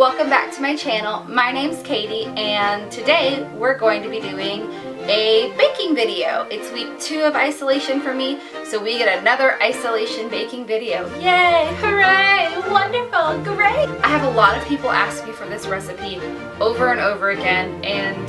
Welcome back to my channel. My name's Katie and today we're going to be doing a baking video. It's week 2 of isolation for me, so we get another isolation baking video. Yay! Hooray! Wonderful! Great! I have a lot of people ask me for this recipe over and over again, and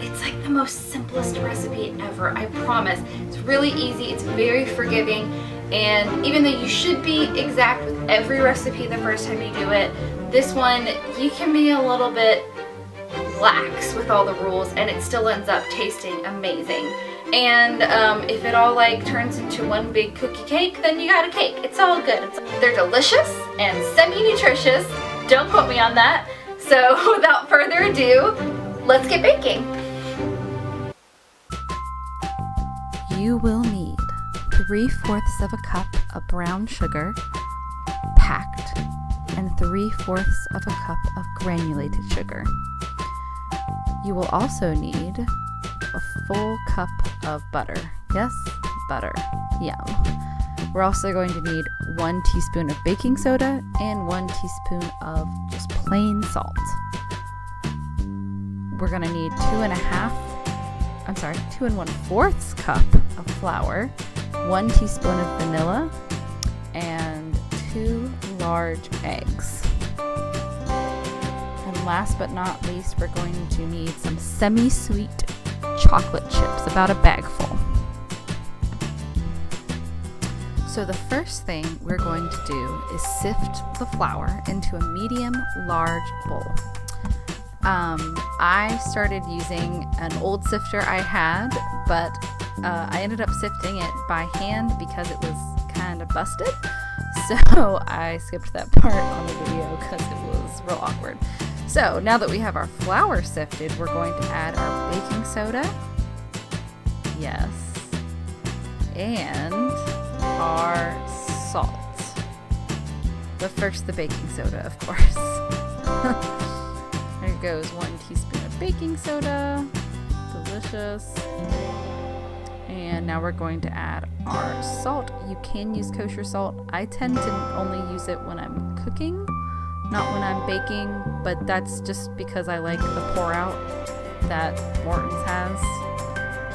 it's like the most simplest recipe ever, I promise. It's really easy, it's very forgiving, and even though you should be exact with every recipe the first time you do it, this one, you can be a little bit lax with all the rules and it still ends up tasting amazing. And if it all like turns into one big cookie cake, then you got a cake. It's all good. They're delicious and semi-nutritious. Don't quote me on that. So without further ado, let's get baking. You will need 3/4 of a cup of brown sugar, packed, and 3/4 of a cup of granulated sugar. You will also need a full cup of butter. Yes, butter. Yum. We're also going to need 1 teaspoon of baking soda and 1 teaspoon of just plain salt. We're going to need 2 1/4 cup of flour, 1 teaspoon of vanilla, and 2 large eggs. And last but not least, we're going to need some semi-sweet chocolate chips, about a bagful. So the first thing we're going to do is sift the flour into a medium-large bowl. I started using an old sifter I had, but I ended up sifting it by hand because it was kind of busted. So I skipped that part on the video because it was real awkward. So now that we have our flour sifted, we're going to add our baking soda. Yes. And our salt. But first the baking soda, of course. There goes 1 teaspoon of baking soda. Delicious. And now we're going to add our salt. You can use kosher salt. I tend to only use it when I'm cooking, not when I'm baking, but that's just because I like the pour out that Morton's has.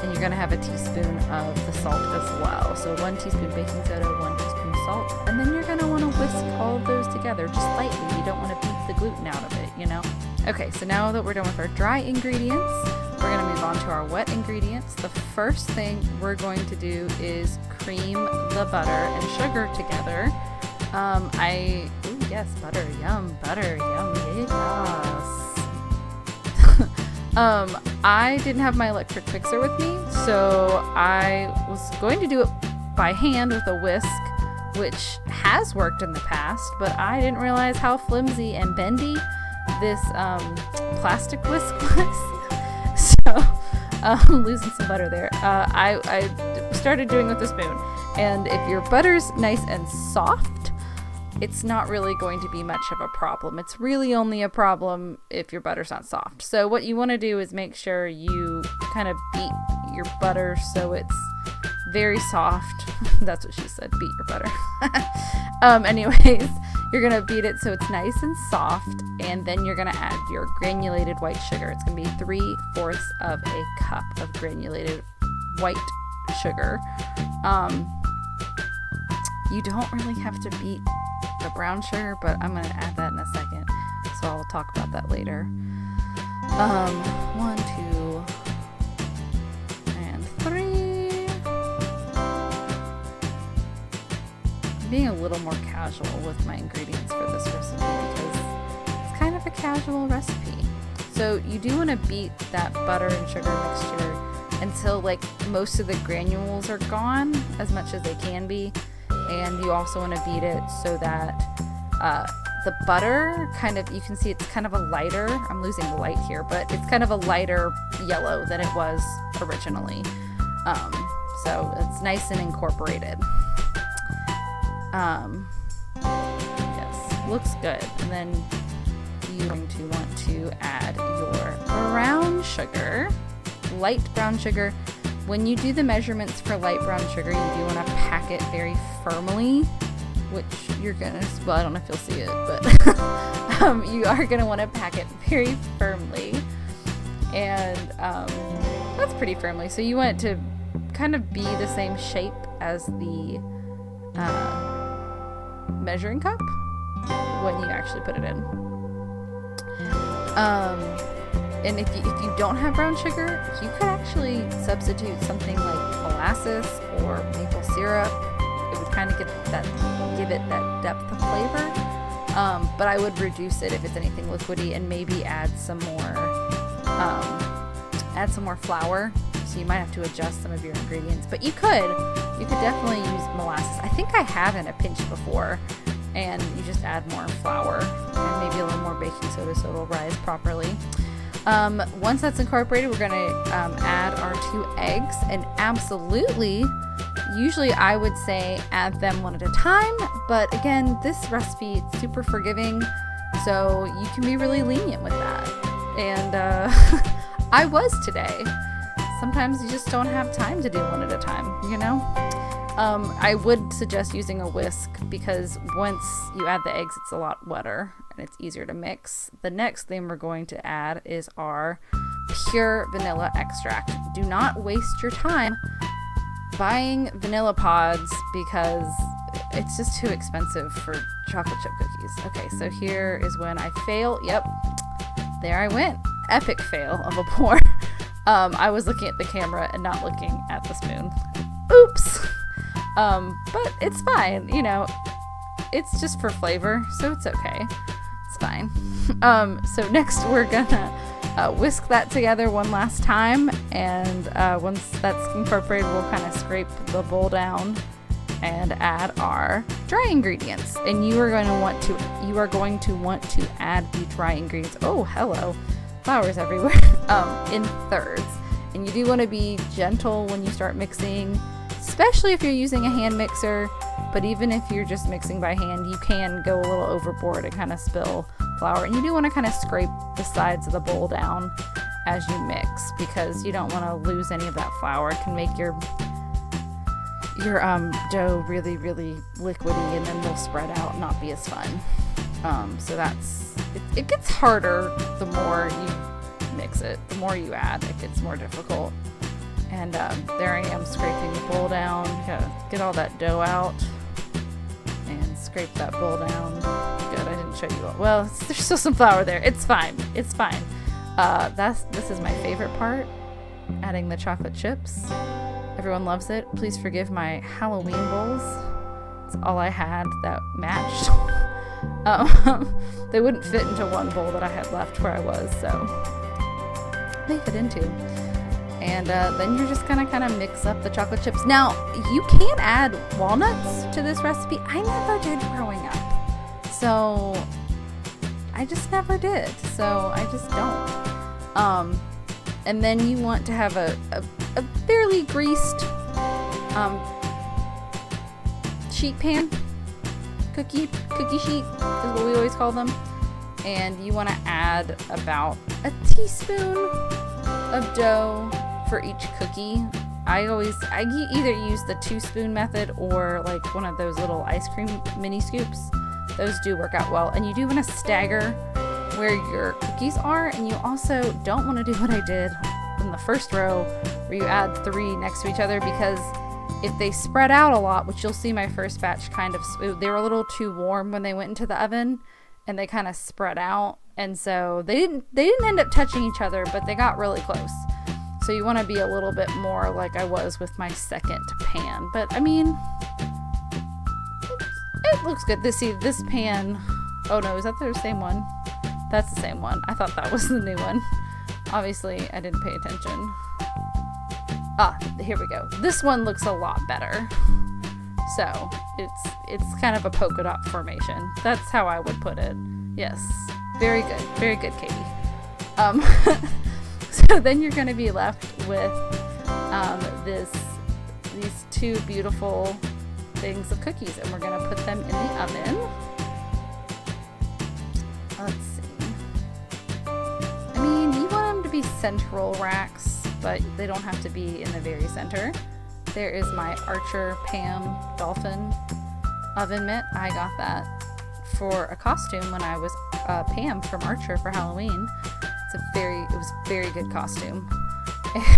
And you're gonna have a teaspoon of the salt as well. So 1 teaspoon baking soda, 1 teaspoon salt, and then you're gonna wanna whisk all of those together just lightly. You don't wanna beat the gluten out of it, you know? Okay, so now that we're done with our dry ingredients, we're going to move on to our wet ingredients. The first thing we're going to do is cream the butter and sugar together. Yes, butter, yum, yes. I didn't have my electric mixer with me, so I was going to do it by hand with a whisk, which has worked in the past, but I didn't realize how flimsy and bendy this plastic whisk was. So losing some butter there. I started doing with a spoon, and if your butter's nice and soft, it's not really going to be much of a problem. It's really only a problem if your butter's not soft. So what you want to do is make sure you kind of beat your butter so it's very soft. That's what she said, beat your butter. Anyways, you're gonna beat it so it's nice and soft, and then you're gonna add your granulated white sugar. It's gonna be 3/4 of a cup of granulated white sugar. You don't really have to beat the brown sugar, but I'm gonna add that in a second, so I'll talk about that later. 1, 2, and 3. Being a little more casual with my ingredients for this recipe because it's kind of a casual recipe. So you do want to beat that butter and sugar mixture until like most of the granules are gone, as much as they can be, and you also want to beat it so that the butter kind of, you can see it's kind of a lighter, I'm losing the light here, but it's kind of a lighter yellow than it was originally. So it's nice and incorporated. Yes, looks good. And then you're going to want to add your brown sugar, light brown sugar. When you do the measurements for light brown sugar, you do want to pack it very firmly which you're gonna, well, I don't know if you'll see it, but you are gonna want to pack it very firmly, and that's pretty firmly. So you want it to kind of be the same shape as the measuring cup when you actually put it in. And if you don't have brown sugar, you could actually substitute something like molasses or maple syrup. It would kind of give it that depth of flavor. But I would reduce it if it's anything liquidy, and maybe add some more flour. So you might have to adjust some of your ingredients. But you could definitely use molasses. I think I have in a pinch before. And you just add more flour and maybe a little more baking soda so it'll rise properly. Once that's incorporated, we're gonna add our 2 eggs, and absolutely, usually I would say add them one at a time, but again, this recipe is super forgiving, so you can be really lenient with that. And I was today. Sometimes you just don't have time to do one at a time, you know? I would suggest using a whisk, because once you add the eggs, it's a lot wetter and it's easier to mix. The next thing we're going to add is our pure vanilla extract. Do not waste your time buying vanilla pods, because it's just too expensive for chocolate chip cookies. Okay, so here is when I fail. Yep, there I went. Epic fail of a pour. I was looking at the camera and not looking at the spoon. Oops. But it's fine, you know, it's just for flavor, so it's okay. It's fine. So next we're gonna whisk that together one last time, and once that's incorporated, we'll kind of scrape the bowl down and add our dry ingredients. And you are going to want to add the dry ingredients. Oh, hello. Flowers everywhere. In thirds. And you do want to be gentle when you start mixing, especially if you're using a hand mixer. But even if you're just mixing by hand, you can go a little overboard and kind of spill flour. And you do want to kind of scrape the sides of the bowl down as you mix, because you don't want to lose any of that flour. It can make your dough really, really liquidy, and then they'll spread out and not be as fun. So it gets harder the more you mix it. The more you add, it gets more difficult. And there I am scraping the bowl down. Gotta get all that dough out and scrape that bowl down. Good, I didn't show you all. Well, there's still some flour there. It's fine. It's fine. This is my favorite part, adding the chocolate chips. Everyone loves it. Please forgive my Halloween bowls. It's all I had that matched. They wouldn't fit into one bowl that I had left where I was, so they fit into. And then you're just gonna kind of mix up the chocolate chips. Now, you can add walnuts to this recipe. I never did growing up, so I just never did. So I just don't. And then you want to have a fairly greased sheet pan. Cookie sheet is what we always call them. And you want to add about a teaspoon of dough for each cookie. I either use the 2-spoon method or like one of those little ice cream mini scoops. Those do work out well. And you do want to stagger where your cookies are, and you also don't want to do what I did in the first row where you add 3 next to each other, because if they spread out a lot, which you'll see my first batch they were a little too warm when they went into the oven, and they kind of spread out, and so they didn't end up touching each other, but they got really close. So you want to be a little bit more like I was with my second pan. But I mean, it looks good. This pan, oh no, is that the same one? That's the same one. I thought that was the new one. Obviously I didn't pay attention. Here we go. This one looks a lot better. So it's kind of a polka dot formation. That's how I would put it. Yes, very good, Katie. So then you're going to be left with these 2 beautiful things of cookies, and we're going to put them in the oven. Let's see. I mean, you want them to be central racks, but they don't have to be in the very center. There is my Archer Pam Dolphin oven mitt. I got that for a costume when I was Pam from Archer for Halloween. It was a very good costume.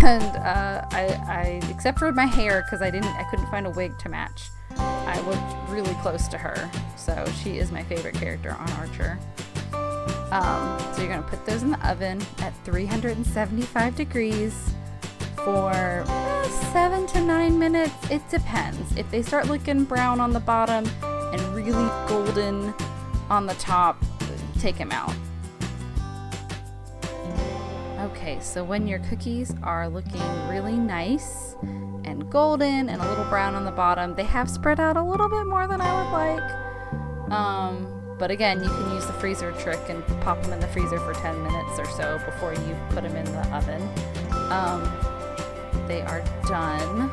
And I except for my hair, because I couldn't find a wig to match. I looked really close to her, so she is my favorite character on Archer. So you're gonna put those in the oven at 375 degrees for 7 to 9 minutes. It depends. If they start looking brown on the bottom and really golden on the top, take them out. Okay, so when your cookies are looking really nice and golden and a little brown on the bottom, they have spread out a little bit more than I would like. But again, you can use the freezer trick and pop them in the freezer for 10 minutes or so before you put them in the oven. They are done.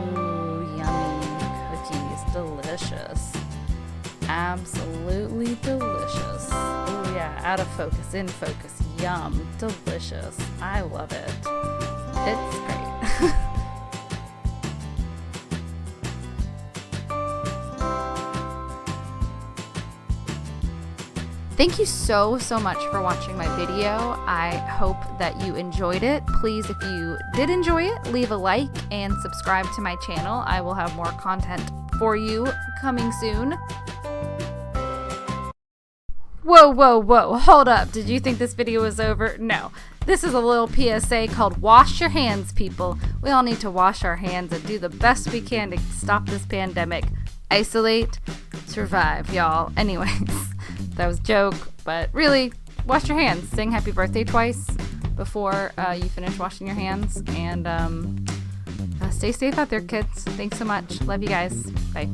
Ooh, yummy cookies, delicious. Absolutely delicious. Oh yeah, out of focus, in focus, yum, delicious. I love it. It's great. Thank you so much for watching my video. I hope that you enjoyed it. Please, if you did enjoy it, leave a like and subscribe to my channel. I will have more content for you coming soon. Whoa, hold up. Did you think this video was over? No. This is a little PSA called Wash Your Hands, people. We all need to wash our hands and do the best we can to stop this pandemic. Isolate, survive, y'all. Anyways, that was a joke, but really, wash your hands. Sing happy birthday twice before you finish washing your hands. And stay safe out there, kids. Thanks so much. Love you guys. Bye.